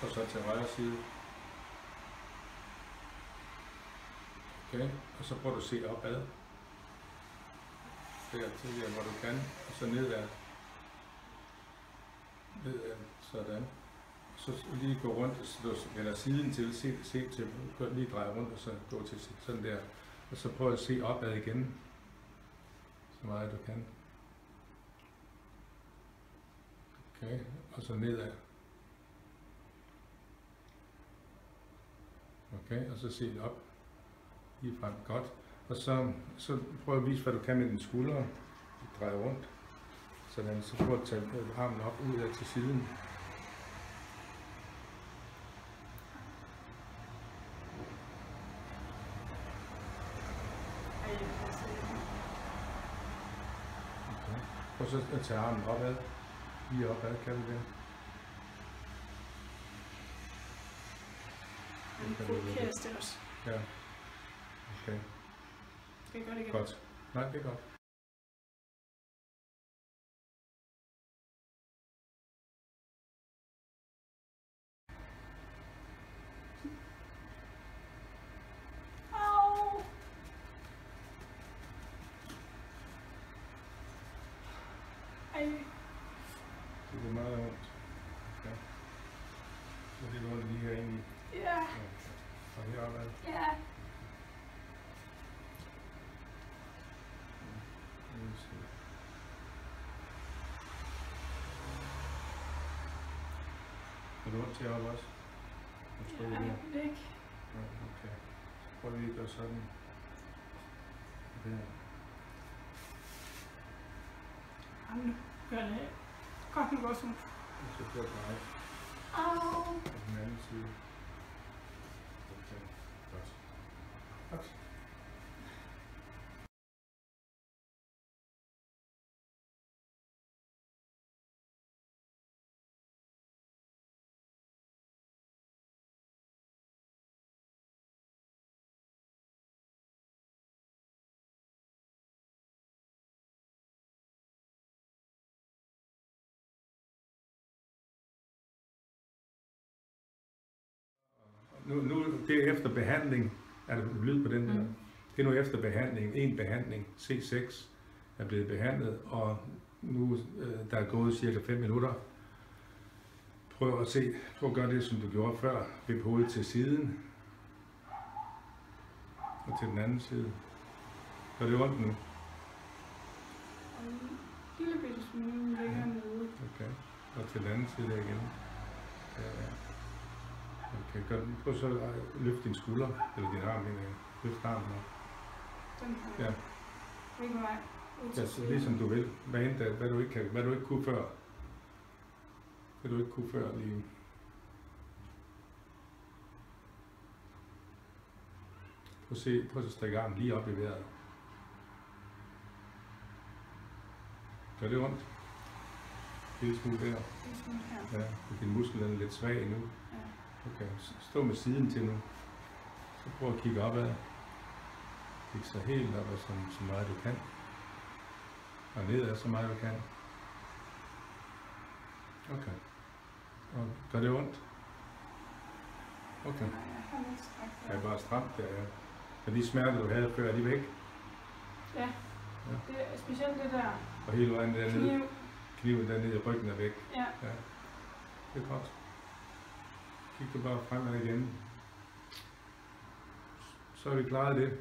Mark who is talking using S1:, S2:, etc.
S1: Og så til højre side. Okay, og så prøver du at se opad. Der tidligere, hvor du kan, og så nedad. Nedad, sådan. Så lige gå rundt, så du vender siden til, se til, lige dreje rundt, og så gå til sådan der. Og så prøv at se opad igen, så meget du kan. Okay, og så nedad. Okay, og så se op. Lige frem, godt. Og så prøv at vise, hvad du kan med dine skuldre. Dreje rundt. Sådan, så prøv at tage armen op ud af til siden. Okay. Og så tage armen opad. Lige opad, kan du det?
S2: Fokuseres det også.
S1: Ja. Okay.
S2: Skal jeg gøre det igen?
S1: Godt. Nej, det er godt.
S2: Au! Ej.
S1: Det er meget ondt. Ja. Så det er ondt lige herinde i.
S2: Ja.
S1: Og heroppe.
S2: Ja.
S1: Er du ondt heroppe også?
S2: Ja, ikke.
S1: Ja, okay. Så prøv lige at gøre sådan. Der.
S2: Jamen, nu gør det godt nok også ondt.
S1: Og så gør det
S2: Au.
S1: på den anden side. Okay, godt. Godt. Nu det er efter behandling, er der lyd på den der? Det er nu efter behandling, en behandling, C6 er blevet behandlet, og nu der er gået cirka 5 minutter. Prøv at gøre det, som du gjorde før, vip hovedet til siden, og til den anden side. Gør det ondt nu?
S2: Og en lille bitte smule længere nede.
S1: Okay, og til den anden side der igen. Ja. Okay, prøv så at løfte din skulder, eller din arm, løft armen op.
S2: Den her.
S1: Ja.
S2: Hvilken vej?
S1: Ja, så ligesom du vil. Hvad du ikke kunne før. Hvad du ikke kunne før lige. Prøv at stikke armen lige op i vejret. Gør det ondt? Lille smule der.
S2: Lille smule her.
S1: Ja, din muskel er lidt svag nu.
S2: Ja.
S1: Okay, stå med siden til nu. Så prøv at kigge opad. Kig så helt op, så meget du kan. Og nedad så meget du kan. Okay. Og gør det ondt? Okay.
S2: Jeg har lidt stræk
S1: Det er
S2: der.
S1: bare stramt der, ja. Så de smerter, du havde før, er de væk?
S2: Ja. Det er specielt det der.
S1: Og hele vejen dernede.
S2: Kniv.
S1: Kniven dernede i ryggen er væk.
S2: Ja.
S1: Ja. Det er godt. Kig du bare fremad igen. Så har vi klaret det.